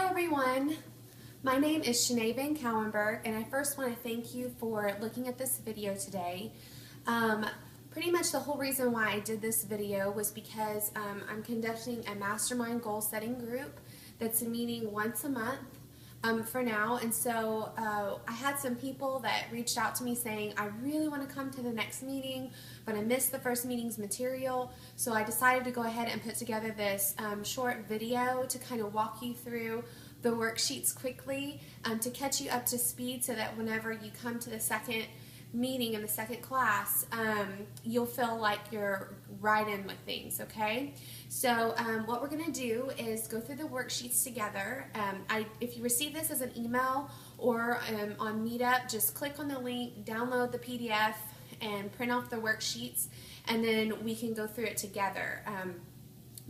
everyone. My name is Shanae Van Cowenberg, and I first want to thank you for looking at this video today. Pretty much the whole reason why I did this video was because I'm conducting a Mastermind goal setting group that's meeting once a month for now, and so I had some people that reached out to me saying, I really want to come to the next meeting, but I missed the first meeting's material, so I decided to go ahead and put together this short video to kind of walk you through the worksheets quickly to catch you up to speed so that whenever you come to the second meeting in the second class, you'll feel like you're right in with things, okay? So what we're going to do is go through the worksheets together. If you receive this as an email or on Meetup, just click on the link, download the PDF, and print off the worksheets, and then we can go through it together.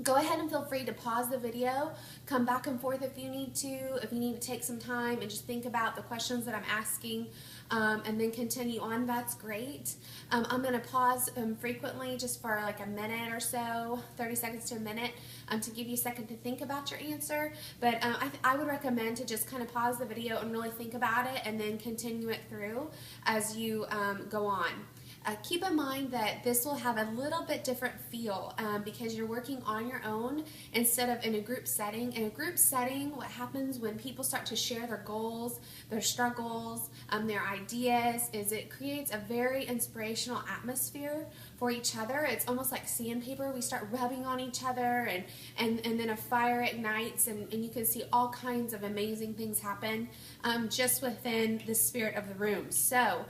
Go ahead and feel free to pause the video, come back and forth if you need to take some time and just think about the questions that I'm asking, and then continue on, that's great. I'm going to pause frequently just for like a minute or so, 30 seconds to a minute, to give you a second to think about your answer, but I would recommend to just kind of pause the video and really think about it and then continue it through as you go on. Keep in mind that this will have a little bit different feel because you're working on your own instead of in a group setting. In a group setting, what happens when people start to share their goals, their struggles, their ideas, is it creates a very inspirational atmosphere for each other. It's almost like sandpaper. We start rubbing on each other, and then a fire ignites, and you can see all kinds of amazing things happen just within the spirit of the room. So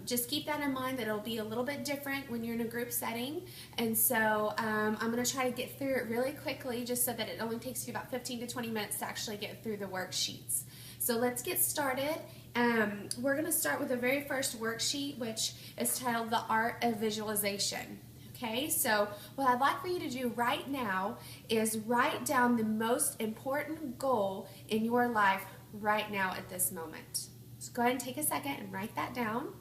just keep that in mind, that it'll be a little bit different when you're in a group setting, and so I'm going to try to get through it really quickly just so that it only takes you about 15 to 20 minutes to actually get through the worksheets. So let's get started. We're going to start with the very first worksheet, which is titled The Art of Visualization. Okay, so what I'd like for you to do right now is write down the most important goal in your life right now at this moment. So go ahead and take a second and write that down.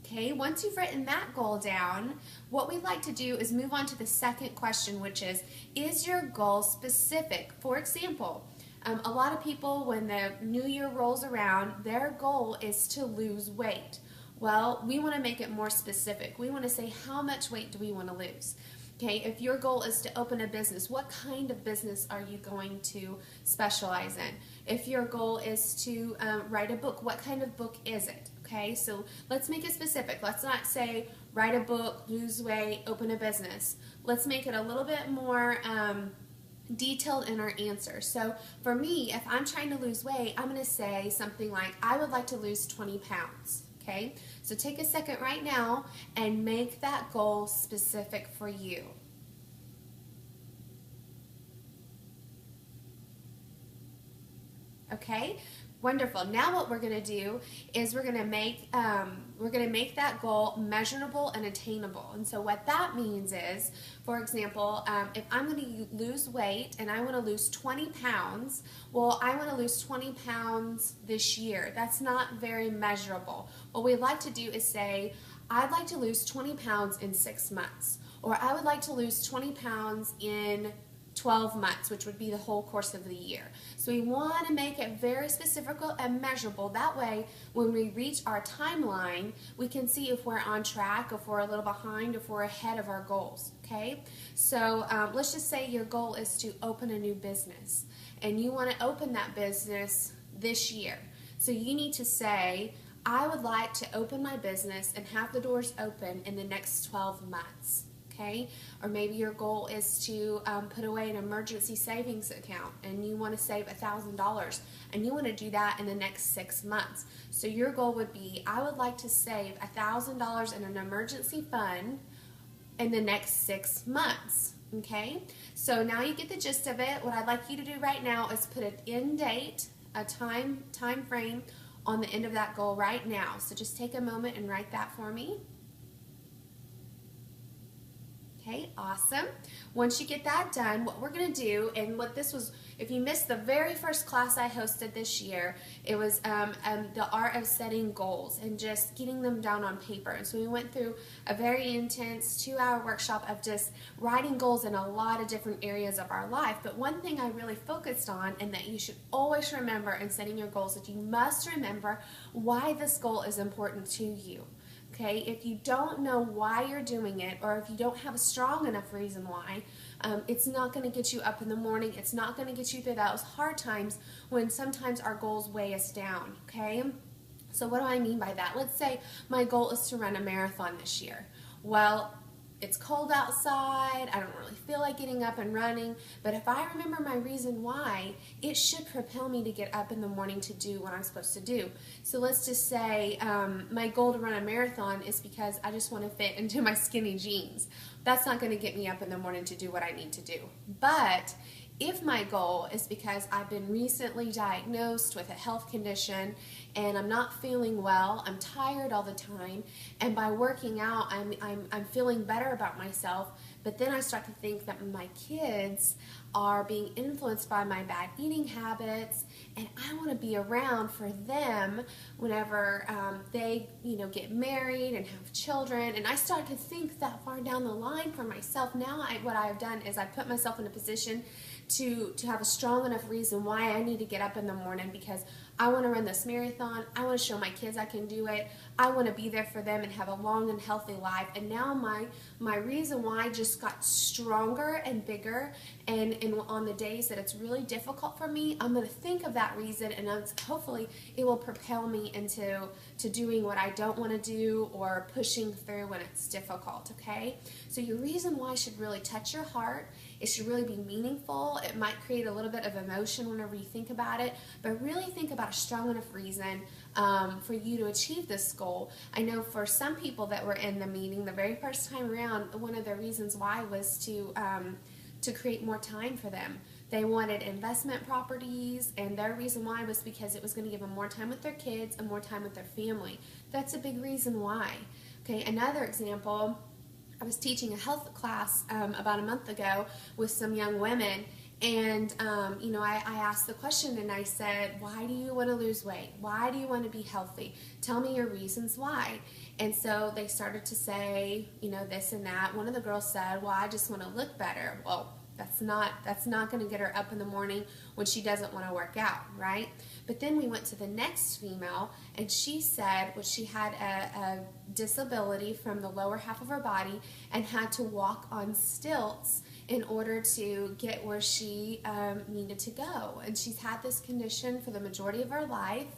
Okay, once you've written that goal down, what we'd like to do is move on to the second question, which is your goal specific? For example, a lot of people, when the new year rolls around, their goal is to lose weight. Well, we want to make it more specific. We want to say, how much weight do we want to lose? Okay, if your goal is to open a business, what kind of business are you going to specialize in? If your goal is to write a book, what kind of book is it? Okay, so let's make it specific. Let's not say write a book, lose weight, open a business. Let's make it a little bit more detailed in our answer. So for me, if I'm trying to lose weight, I'm going to say something like, I would like to lose 20 pounds. Okay, so take a second right now and make that goal specific for you. Okay, wonderful. Now what we're going to do is we're going to make that goal measurable and attainable. And so what that means is, for example, if I'm going to lose weight and I want to lose 20 pounds, well, I want to lose 20 pounds this year. That's not very measurable. What we'd like to do is say, I'd like to lose 20 pounds in 6 months, or I would like to lose 20 pounds in 12 months, which would be the whole course of the year. So we want to make it very specific and measurable. That way, when we reach our timeline, we can see if we're on track, if we're a little behind, if we're ahead of our goals, okay? So let's just say your goal is to open a new business, and you want to open that business this year. So you need to say, I would like to open my business and have the doors open in the next 12 months. Okay? Or maybe your goal is to put away an emergency savings account, and you want to save $1,000, and you want to do that in the next 6 months. So your goal would be, I would like to save $1,000 in an emergency fund in the next 6 months. Okay? So now you get the gist of it. What I'd like you to do right now is put an end date, a time frame on the end of that goal right now. So just take a moment and write that for me. Okay, awesome. Once you get that done, what we're going to do, and what this was, if you missed the very first class I hosted this year, it was the art of setting goals and just getting them down on paper. And so we went through a very intense 2-hour workshop of just writing goals in a lot of different areas of our life. But one thing I really focused on, and that you should always remember in setting your goals, is you must remember why this goal is important to you. Okay, if you don't know why you're doing it, or if you don't have a strong enough reason why, it's not going to get you up in the morning. It's not going to get you through those hard times when sometimes our goals weigh us down. Okay, so what do I mean by that? Let's say my goal is to run a marathon this year. Well, it's cold outside, I don't really feel like getting up and running, but if I remember my reason why, it should propel me to get up in the morning to do what I'm supposed to do. So let's just say my goal to run a marathon is because I just want to fit into my skinny jeans. That's not going to get me up in the morning to do what I need to do. But if my goal is because I've been recently diagnosed with a health condition and I'm not feeling well, I'm tired all the time, and by working out I'm feeling better about myself, but then I start to think that my kids are being influenced by my bad eating habits, and I want to be around for them whenever they get married and have children, and I start to think that far down the line for myself. Now what I've done is I put myself in a position to have a strong enough reason why I need to get up in the morning, because I want to run this marathon. I want to show my kids I can do it. I want to be there for them and have a long and healthy life. And now my reason why just got stronger and bigger, and on the days that it's really difficult for me, I'm going to think of that reason, and hopefully it will propel me into doing what I don't want to do, or pushing through when it's difficult. Okay, so your reason why should really touch your heart. It should really be meaningful. It might create a little bit of emotion whenever you think about it, but really think about a strong enough reason for you to achieve this goal. I know for some people that were in the meeting the very first time around, one of their reasons why was to create more time for them. They wanted investment properties, and their reason why was because it was going to give them more time with their kids and more time with their family. That's a big reason why. Okay, another example, I was teaching a health class about a month ago with some young women, and I asked the question, and I said, why do you want to lose weight? Why do you want to be healthy? Tell me your reasons why. And so they started to say, this and that. One of the girls said, well, I just want to look better. Well, that's not going to get her up in the morning when she doesn't want to work out, right? But then we went to the next female, and she said, well, she had a disability from the lower half of her body and had to walk on stilts in order to get where she needed to go. And she's had this condition for the majority of her life.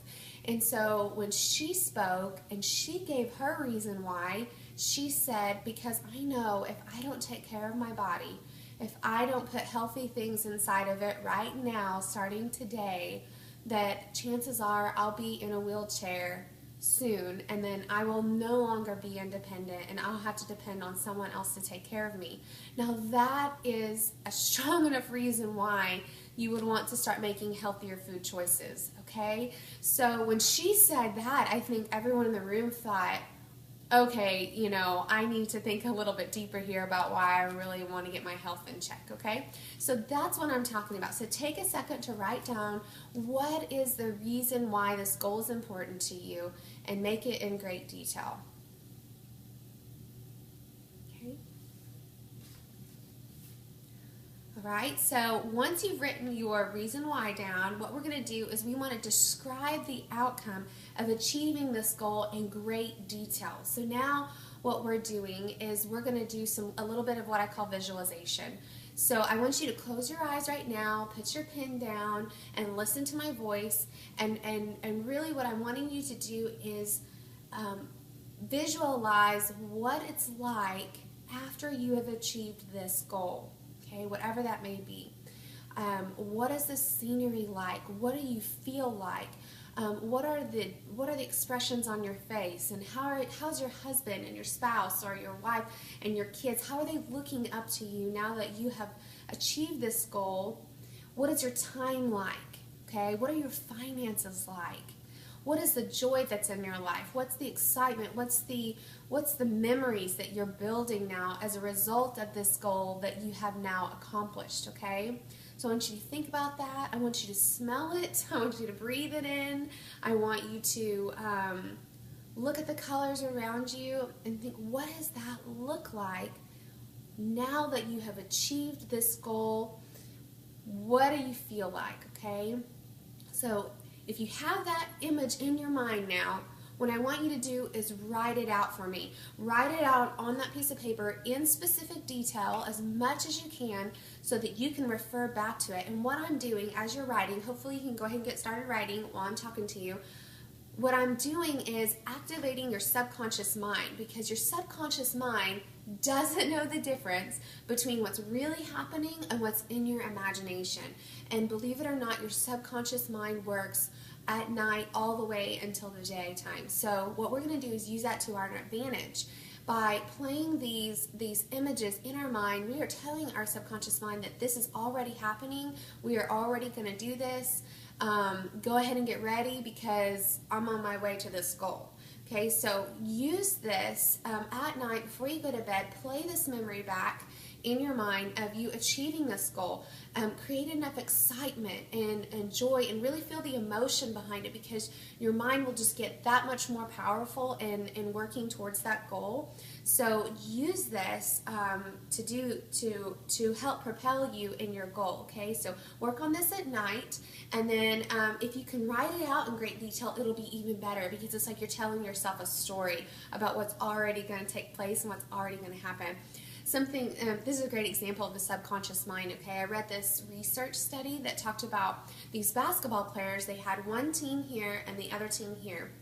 And so when she spoke and she gave her reason why, she said, because I know if I don't take care of my body, if I don't put healthy things inside of it right now, starting today, that chances are I'll be in a wheelchair soon, and then I will no longer be independent, and I'll have to depend on someone else to take care of me. Now that is a strong enough reason why you would want to start making healthier food choices, okay? So when she said that, I think everyone in the room thought, okay, I need to think a little bit deeper here about why I really want to get my health in check, okay? So that's what I'm talking about. So take a second to write down what is the reason why this goal is important to you, and make it in great detail. Okay? All right, so once you've written your reason why down, what we're going to do is we want to describe the outcome of achieving this goal in great detail. So now what we're doing is we're going to do a little bit of what I call visualization. So I want you to close your eyes right now, put your pen down, and listen to my voice. And really what I'm wanting you to do is visualize what it's like after you have achieved this goal, okay, whatever that may be. What is the scenery like? What do you feel like? What are the expressions on your face, and how's your husband and your spouse or your wife and your kids? How are they looking up to you now that you have achieved this goal? What is your time like? Okay, what are your finances like? What is the joy that's in your life? What's the excitement? What's the What's the memories that you're building now as a result of this goal that you have now accomplished, okay? So I want you to think about that. I want you to smell it. I want you to breathe it in. I want you to look at the colors around you and think, what does that look like now that you have achieved this goal? What do you feel like, okay? So if you have that image in your mind now, what I want you to do is write it out for me. Write it out on that piece of paper in specific detail as much as you can so that you can refer back to it. And what I'm doing as you're writing, hopefully you can go ahead and get started writing while I'm talking to you. What I'm doing is activating your subconscious mind, because your subconscious mind doesn't know the difference between what's really happening and what's in your imagination. And believe it or not, your subconscious mind works at night all the way until the daytime. So what we're going to do is use that to our advantage. By playing these images in our mind, we are telling our subconscious mind that this is already happening. We are already going to do this. Go ahead and get ready because I'm on my way to this goal. Okay, so use this at night before you go to bed. Play this memory back in your mind of you achieving this goal. Create enough excitement and joy and really feel the emotion behind it, because your mind will just get that much more powerful in working towards that goal. So use this to help propel you in your goal. Okay, so work on this at night, and then if you can write it out in great detail, it'll be even better, because it's like you're telling yourself a story about what's already going to take place and what's already going to happen. This is a great example of the subconscious mind, okay? I read this research study that talked about these basketball players. They had one team here and the other team here.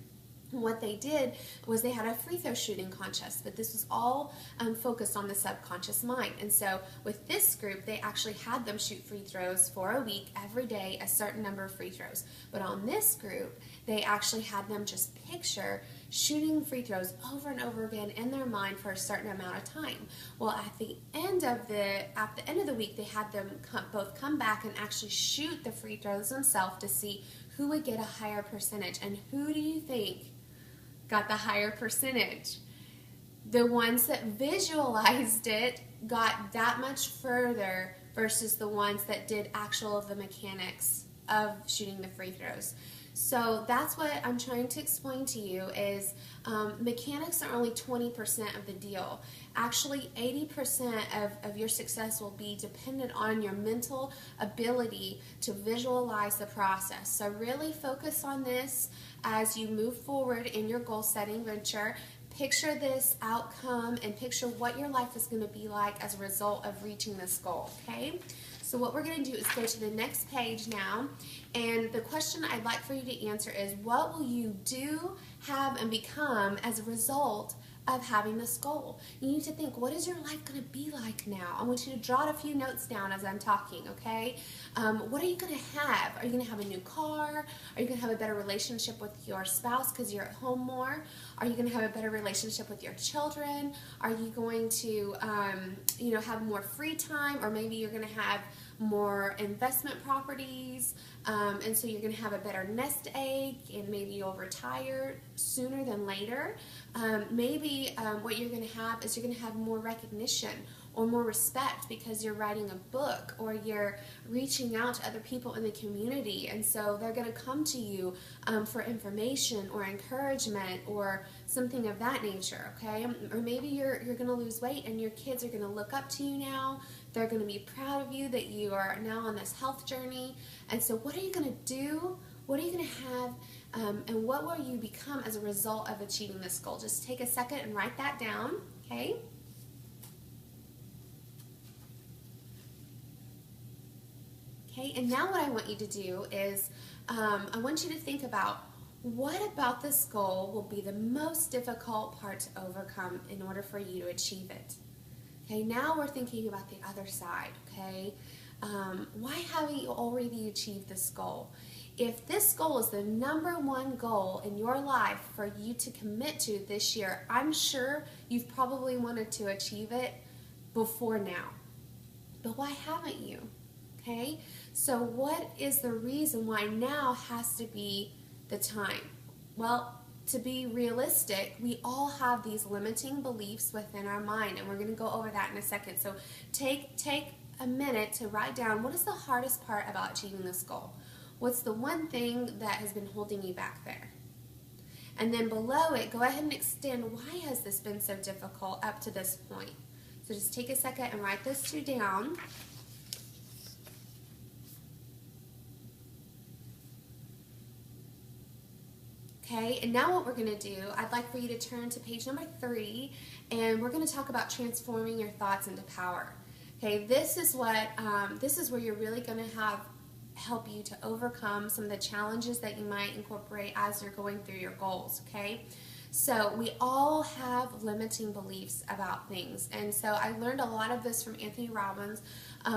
What they did was they had a free throw shooting contest, but this was all focused on the subconscious mind. And so with this group, they actually had them shoot free throws for a week, every day, a certain number of free throws. But on this group, they actually had them just picture shooting free throws over and over again in their mind for a certain amount of time. Well, at the end of the week, they had them both come back and actually shoot the free throws themselves to see who would get a higher percentage. And who do you think got the higher percentage? The ones that visualized it got that much further versus the ones that did the mechanics of shooting the free throws. So that's what I'm trying to explain to you is mechanics are only 20% of the deal. Actually, 80% of your success will be dependent on your mental ability to visualize the process. So really focus on this as you move forward in your goal setting venture. Picture this outcome and picture what your life is going to be like as a result of reaching this goal, okay? So what we're going to do is go to the next page now, and the question I'd like for you to answer is, what will you do, have, and become as a result of having this goal? You need to think, what is your life going to be like now? I want you to jot a few notes down as I'm talking, okay? What are you going to have? Are you going to have a new car? Are you going to have a better relationship with your spouse because you're at home more? Are you going to have a better relationship with your children? Are you going to, have more free time? Or maybe you're going to have more investment properties, and so you're going to have a better nest egg, and maybe you'll retire sooner than later. Maybe what you're going to have is you're going to have more recognition or more respect because you're writing a book or you're reaching out to other people in the community, and so they're going to come to you for information or encouragement or something of that nature, okay? Or maybe you're going to lose weight and your kids are going to look up to you now. They're going to be proud of you that you are now on this health journey. And so what are you going to do? What are you going to have? And what will you become as a result of achieving this goal? Just take a second and write that down, okay? Okay, and now what I want you to do is I want you to think about, what about this goal will be the most difficult part to overcome in order for you to achieve it? Okay, now we're thinking about the other side, okay? Why haven't you already achieved this goal? If this goal is the #1 goal in your life for you to commit to this year, I'm sure you've probably wanted to achieve it before now. But why haven't you? Okay? So what is the reason why now has to be the time? Well, to be realistic, we all have these limiting beliefs within our mind, and we're going to go over that in a second. So take a minute to write down, what is the hardest part about achieving this goal? What's the one thing that has been holding you back there? And then below it, go ahead and extend, why has this been so difficult up to this point? So just take a second and write those two down. Okay, and now what we're going to do, I'd like for you to turn to page number 3, and we're going to talk about transforming your thoughts into power. Okay, this is where you're really going to help you to overcome some of the challenges that you might incorporate as you're going through your goals. Okay, so we all have limiting beliefs about things, and so I learned a lot of this from Anthony Robbins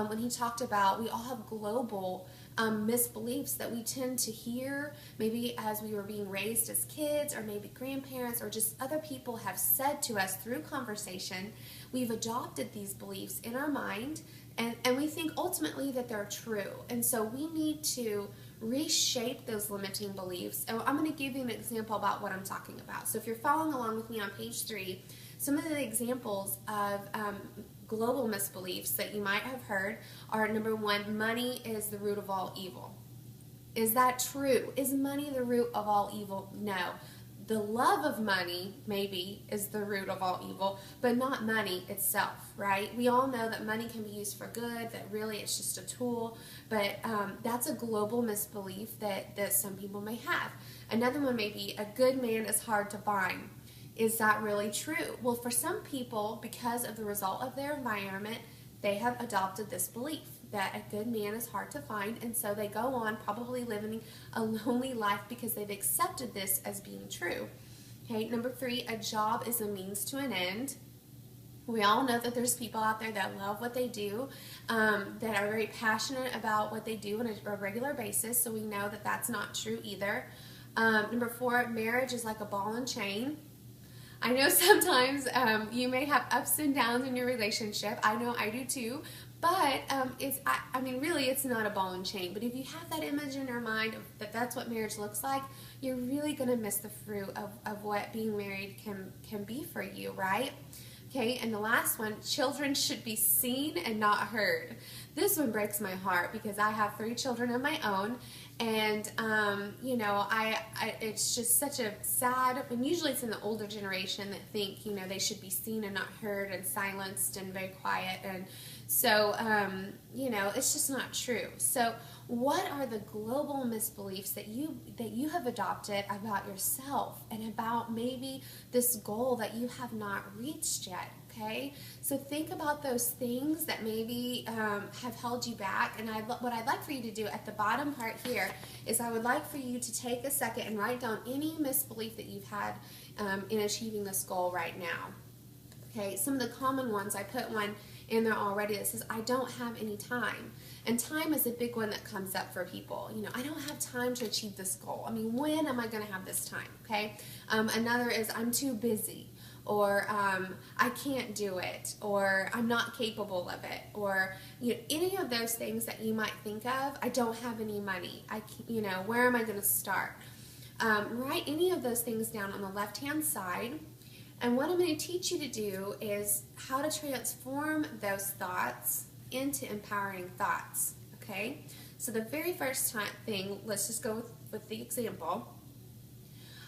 when he talked about we all have global misbeliefs that we tend to hear maybe as we were being raised as kids, or maybe grandparents, or just other people have said to us through conversation. We've adopted these beliefs in our mind, and we think ultimately that they're true. And so we need to reshape those limiting beliefs. And I'm going to give you an example about what I'm talking about. So if you're following along with me on page 3, some of the examples of global misbeliefs that you might have heard are, number 1, money is the root of all evil. Is that true? Is money the root of all evil? No. The love of money, maybe, is the root of all evil, but not money itself, right? We all know that money can be used for good, that really it's just a tool, but that's a global misbelief that some people may have. Another one may be, a good man is hard to find. Is that really true? Well, for some people, because of the result of their environment, they have adopted this belief that a good man is hard to find, and so they go on probably living a lonely life because they've accepted this as being true. Okay, number 3, a job is a means to an end. We all know that there's people out there that love what they do, that are very passionate about what they do on a regular basis, so we know that that's not true either. Number 4, marriage is like a ball and chain. I know sometimes you may have ups and downs in your relationship. I know I do too. But really, it's not a ball and chain. But if you have that image in your mind that that's what marriage looks like, you're really going to miss the fruit of what being married can be for you, right? Okay, and the last one, children should be seen and not heard. This one breaks my heart because I have 3 children of my own, and it's just such a sad, and usually it's in the older generation that think, they should be seen and not heard and silenced and very quiet, and so, it's just not true. So what are the global misbeliefs that you have adopted about yourself and about maybe this goal that you have not reached yet? Okay, so think about those things that maybe have held you back, and what I'd like for you to do at the bottom part here is I would like for you to take a second and write down any misbelief that you've had in achieving this goal right now. Okay, some of the common ones, I put one in there already that says, I don't have any time. And time is a big one that comes up for people. I don't have time to achieve this goal. I mean, when am I going to have this time? Okay. Another is, I'm too busy, or I can't do it, or I'm not capable of it, or any of those things that you might think of. I don't have any money. Where am I going to start? Write any of those things down on the left-hand side. And what I'm going to teach you to do is how to transform those thoughts into empowering thoughts, okay? So the very first thing, let's just go with the example.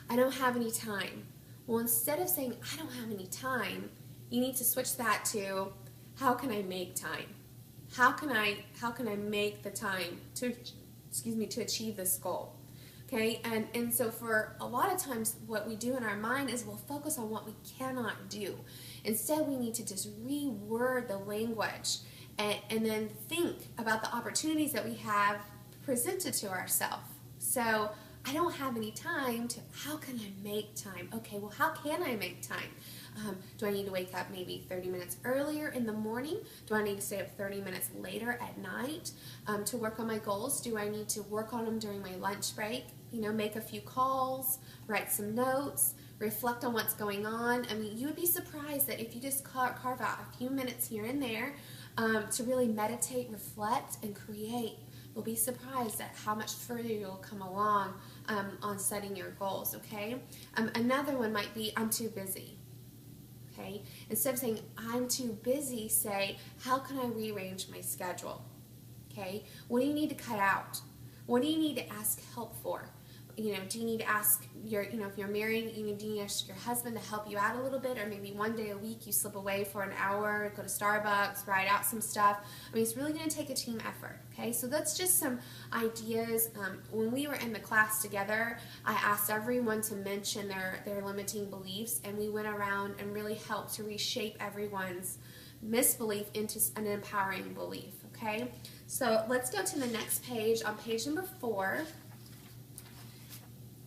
I don't have any time. Well, instead of saying, I don't have any time, you need to switch that to, how can I make time? How can I make the time to achieve this goal? Okay, and so for a lot of times what we do in our mind is we'll focus on what we cannot do. Instead, we need to just reword the language and then think about the opportunities that we have presented to ourselves. So, I don't have any time to, how can I make time? Okay, well, how can I make time? Do I need to wake up maybe 30 minutes earlier in the morning? Do I need to stay up 30 minutes later at night to work on my goals? Do I need to work on them during my lunch break? Make a few calls, write some notes, reflect on what's going on. I mean, you would be surprised that if you just carve out a few minutes here and there to really meditate, reflect, and create you'll be surprised at how much further you'll come along on setting your goals, okay? Another one might be, I'm too busy. Okay? Instead of saying, I'm too busy, say, how can I rearrange my schedule? Okay? What do you need to cut out? What do you need to ask help for? You know, do you need to ask your, if you're married, do you need to ask your husband to help you out a little bit, or maybe one day a week you slip away for an hour, go to Starbucks, write out some stuff. I mean, it's really going to take a team effort, okay? So that's just some ideas. When we were in the class together, I asked everyone to mention their limiting beliefs, and we went around and really helped to reshape everyone's misbelief into an empowering belief, okay? So let's go to the next page, on page number 4.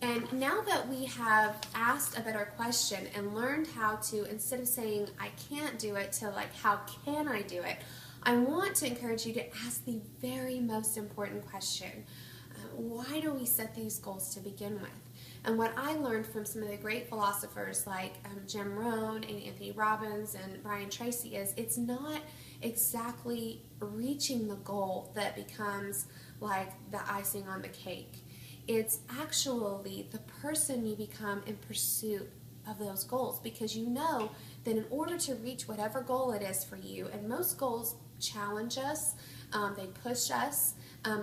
And now that we have asked a better question and learned how to, instead of saying, I can't do it, to like, how can I do it? I want to encourage you to ask the very most important question. Why do we set these goals to begin with? And what I learned from some of the great philosophers like Jim Rohn and Anthony Robbins and Brian Tracy is, it's not exactly reaching the goal that becomes like the icing on the cake. It's actually the person you become in pursuit of those goals, because you know that in order to reach whatever goal it is for you, and most goals challenge us, they push us,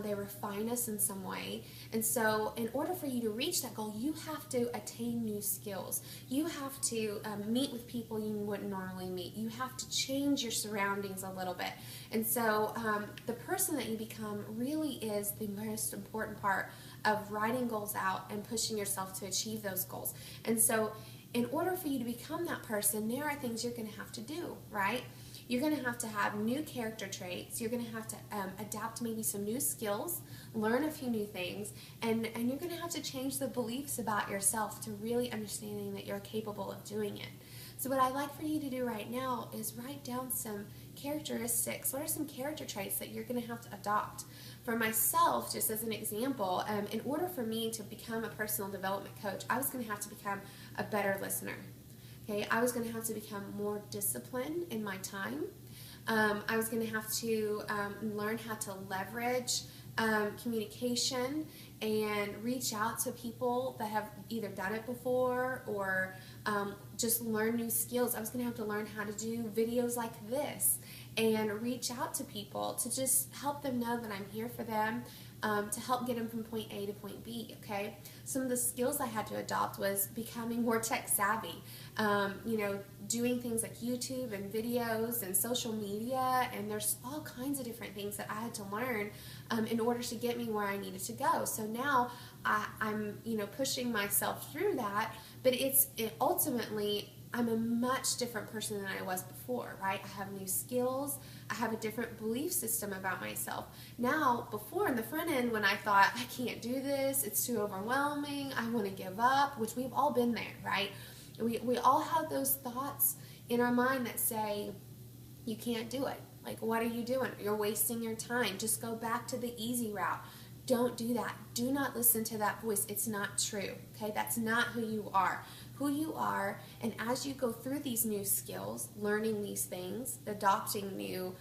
they refine us in some way, and so in order for you to reach that goal, you have to attain new skills. You have to meet with people you wouldn't normally meet. You have to change your surroundings a little bit, and so the person that you become really is the most important part of writing goals out and pushing yourself to achieve those goals. And so in order for you to become that person, there are things you're going to have to do, right? You're going to have new character traits. You're going to have to adapt maybe some new skills, learn a few new things, and you're going to have to change the beliefs about yourself to really understanding that you're capable of doing it. So what I'd like for you to do right now is write down some characteristics. What are some character traits that you're going to have to adopt? For myself, just as an example, in order for me to become a personal development coach, I was going to have to become a better listener. Okay, I was going to have to become more disciplined in my time. I was going to have to learn how to leverage communication and reach out to people that have either done it before or just learn new skills. I was going to have to learn how to do videos like this and reach out to people to just help them know that I'm here for them, to help get them from point A to point B, okay? Some of the skills I had to adopt was becoming more tech savvy, doing things like YouTube and videos and social media, and there's all kinds of different things that I had to learn in order to get me where I needed to go. So now I'm pushing myself through that, but ultimately I'm a much different person than I was before, right? I have new skills. I have a different belief system about myself. Now, before in the front end, when I thought, I can't do this, it's too overwhelming, I want to give up, which we've all been there, right? We all have those thoughts in our mind that say, you can't do it. Like, what are you doing? You're wasting your time. Just go back to the easy route. Don't do that. Do not listen to that voice. It's not true, okay? That's not who you are. Who you are, and as you go through these new skills, learning these things, adopting new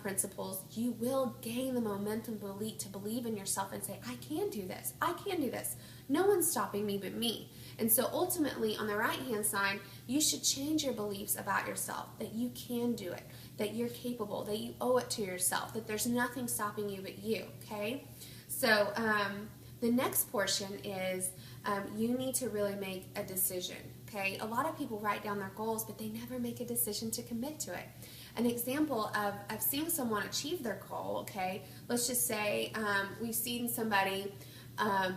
principles, you will gain the momentum to believe in yourself and say, I can do this. I can do this. No one's stopping me but me. And so ultimately, on the right-hand side, you should change your beliefs about yourself, that you can do it, that you're capable, that you owe it to yourself, that there's nothing stopping you but you, okay? So the next portion is you need to really make a decision, okay? A lot of people write down their goals, but they never make a decision to commit to it. An example of seeing someone achieve their goal, okay? Let's just say we've seen somebody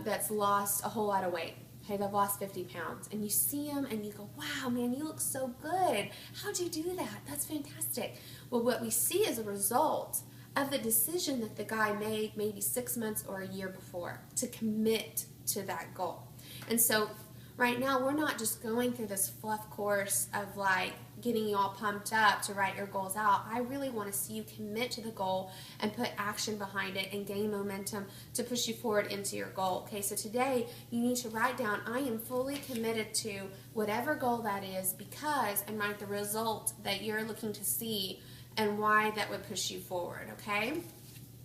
that's lost a whole lot of weight. Okay, they've lost 50 pounds, and you see them and you go, wow, man, you look so good. How'd you do that? That's fantastic. Well, what we see is a result of the decision that the guy made maybe 6 months or a year before to commit to that goal. And so right now we're not just going through this fluff course of like getting you all pumped up to write your goals out. I really want to see you commit to the goal and put action behind it and gain momentum to push you forward into your goal. Okay, so today you need to write down, I am fully committed to whatever goal that is because, and write the result that you're looking to see and why that would push you forward, okay?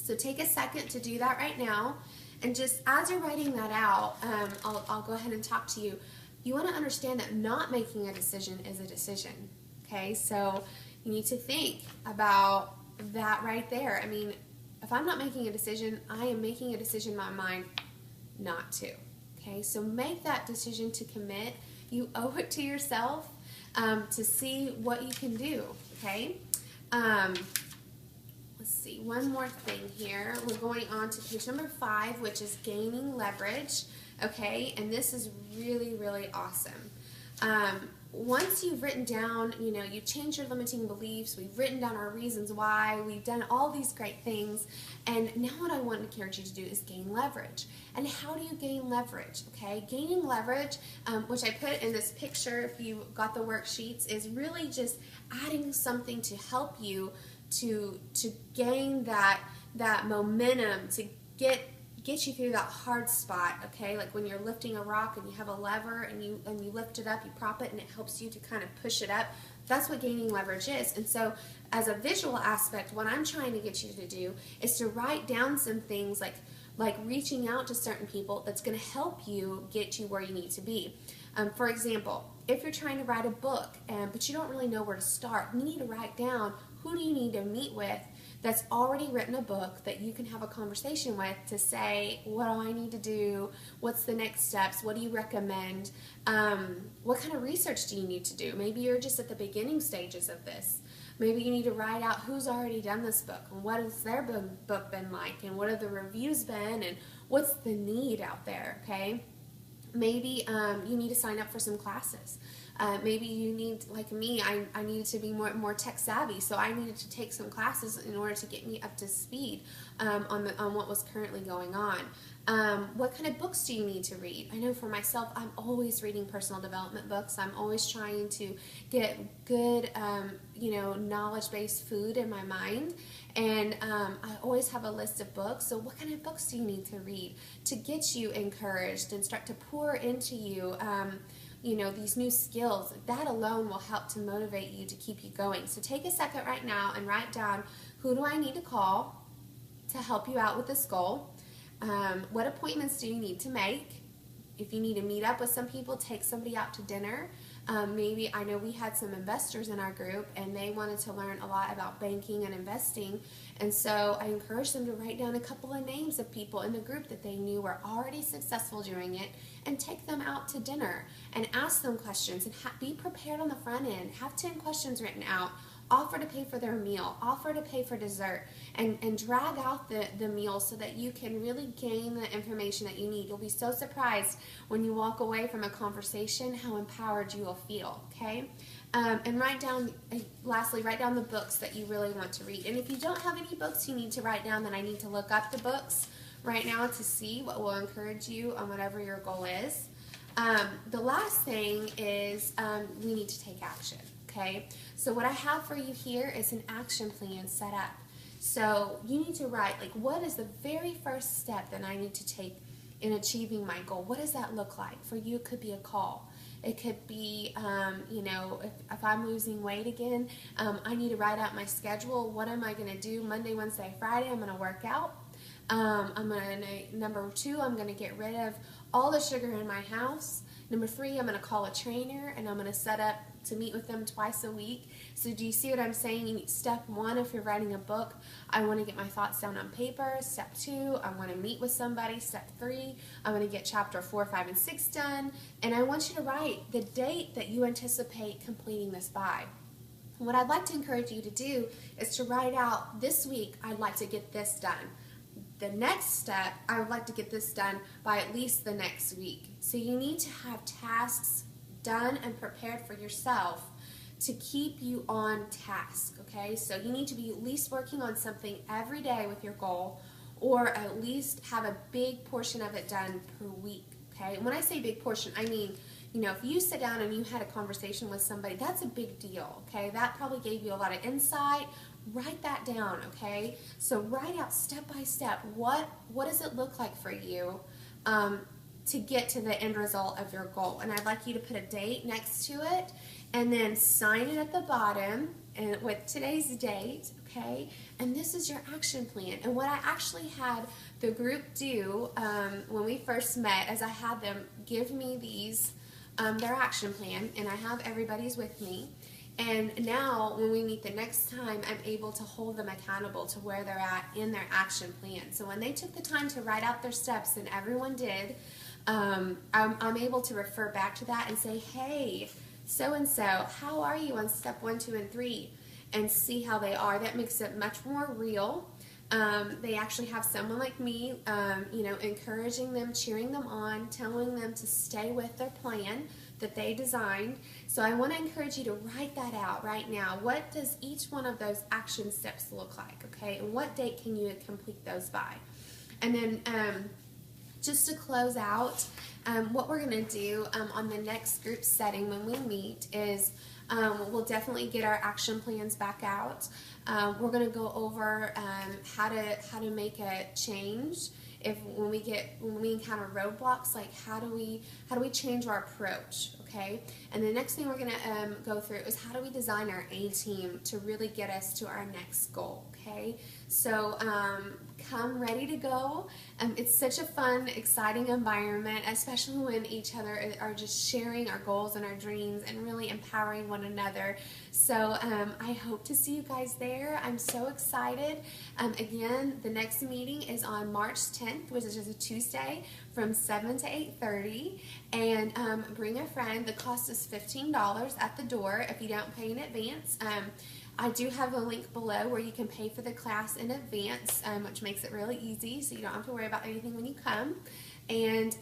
So take a second to do that right now. And just as you're writing that out, I'll go ahead and talk to you. You want to understand that not making a decision is a decision. Okay, so you need to think about that right there. I mean, if I'm not making a decision, I am making a decision in my mind not to. Okay, so make that decision to commit. You owe it to yourself to see what you can do. Okay. Let's see, one more thing here. We're going on to page number 5, which is gaining leverage, okay? And this is really, really awesome. Once you've written down, you've changed your limiting beliefs, we've written down our reasons why, we've done all these great things, and now what I want to encourage you to do is gain leverage. And how do you gain leverage, okay? Gaining leverage, which I put in this picture, if you got the worksheets, is really just adding something to help you to gain that momentum, to get you through that hard spot, okay? Like when you're lifting a rock and you have a lever and you lift it up, you prop it, and it helps you to kind of push it up. That's what gaining leverage is. And so as a visual aspect, what I'm trying to get you to do is to write down some things like reaching out to certain people that's going to help you get you where you need to be. For example, if you're trying to write a book, but you don't really know where to start, you need to write down who do you need to meet with that's already written a book that you can have a conversation with to say, what do I need to do? What's the next steps? What do you recommend? What kind of research do you need to do? Maybe you're just at the beginning stages of this. Maybe you need to write out who's already done this book and what has their book been like and what have the reviews been and what's the need out there, okay? Maybe you need to sign up for some classes. Maybe you need, like me, I needed to be more tech savvy, so I needed to take some classes in order to get me up to speed on what was currently going on. What kind of books do you need to read? I know for myself, I'm always reading personal development books. I'm always trying to get good, knowledge-based food in my mind. And I always have a list of books. So what kind of books do you need to read to get you encouraged and start to pour into you, these new skills? That alone will help to motivate you to keep you going. So take a second right now and write down, who do I need to call to help you out with this goal? What appointments do you need to make? If you need to meet up with some people, take somebody out to dinner. Maybe, I know we had some investors in our group and they wanted to learn a lot about banking and investing, and so I encouraged them to write down a couple of names of people in the group that they knew were already successful doing it and take them out to dinner and ask them questions and be prepared on the front end. Have 10 questions written out. Offer to pay for their meal, offer to pay for dessert, and drag out the meal so that you can really gain the information that you need. You'll be so surprised when you walk away from a conversation how empowered you will feel, okay? And lastly, write down the books that you really want to read. And if you don't have any books you need to write down, then I need to look up the books right now to see what will encourage you on whatever your goal is. The last thing is we need to take action. Okay, so what I have for you here is an action plan set up. So you need to write, what is the very first step that I need to take in achieving my goal? What does that look like? For you, it could be a call. It could be, if I'm losing weight again, I need to write out my schedule. What am I going to do Monday, Wednesday, Friday? I'm going to work out. Number 2, I'm going to get rid of all the sugar in my house. Number 3, I'm going to call a trainer and I'm going to set up to meet with them twice a week. So do you see what I'm saying? Step 1, if you're writing a book, I want to get my thoughts down on paper. Step 2, I want to meet with somebody. Step 3, I want to get chapter 4, 5, and 6 done. And I want you to write the date that you anticipate completing this by. What I'd like to encourage you to do is to write out, this week I'd like to get this done. The next step, I would like to get this done by at least the next week. So you need to have tasks done and prepared for yourself to keep you on task, okay? So you need to be at least working on something every day with your goal, or at least have a big portion of it done per week, okay? And when I say big portion, I mean, if you sit down and you had a conversation with somebody, that's a big deal, okay? That probably gave you a lot of insight. Write that down, okay? So write out step by step, what does it look like for you to get to the end result of your goal. And I'd like you to put a date next to it and then sign it at the bottom and with today's date, okay, and this is your action plan. And what I actually had the group do when we first met is I had them give me these, their action plan, and I have everybody's with me. And now when we meet the next time, I'm able to hold them accountable to where they're at in their action plan. So when they took the time to write out their steps, and everyone did, I'm able to refer back to that and say, hey, so-and-so, how are you on step 1, 2, and 3? And see how they are. That makes it much more real. They actually have someone like me, encouraging them, cheering them on, telling them to stay with their plan that they designed. So I want to encourage you to write that out right now. What does each one of those action steps look like, okay? And what date can you complete those by? And then just to close out, what we're going to do on the next group setting when we meet is we'll definitely get our action plans back out. We're going to go over how to make a change when we encounter roadblocks. Like how do we change our approach, okay? And the next thing we're going to go through is how do we design our A team to really get us to our next goal, okay? So come ready to go. It's such a fun, exciting environment, especially when each other are just sharing our goals and our dreams and really empowering one another. So I hope to see you guys there. I'm so excited. Again, the next meeting is on March 10th, which is just a Tuesday, from 7 to 8:30. And bring a friend. The cost is $15 at the door if you don't pay in advance. I do have a link below where you can pay for the class in advance, which makes it really easy, so you don't have to worry about anything when you come. And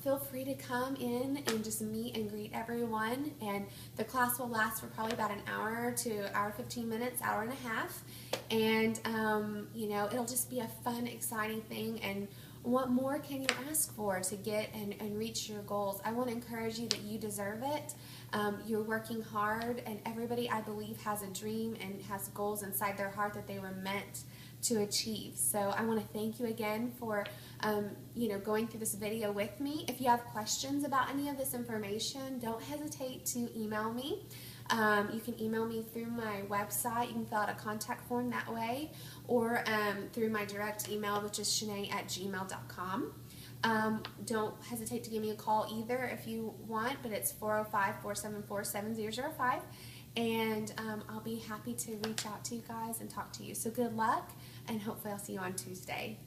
feel free to come in and just meet and greet everyone. And the class will last for probably about an hour to hour 15 minutes, hour and a half. And it'll just be a fun, exciting thing. And what more can you ask for to get and reach your goals? I want to encourage you that you deserve it. You're working hard, and everybody, I believe, has a dream and has goals inside their heart that they were meant to achieve. So I want to thank you again for going through this video with me. If you have questions about any of this information, don't hesitate to email me. You can email me through my website. You can fill out a contact form that way, or through my direct email, which is shanae@gmail.com. Don't hesitate to give me a call either if you want, but it's 405-474-7005, and I'll be happy to reach out to you guys and talk to you. So good luck, and hopefully I'll see you on Tuesday.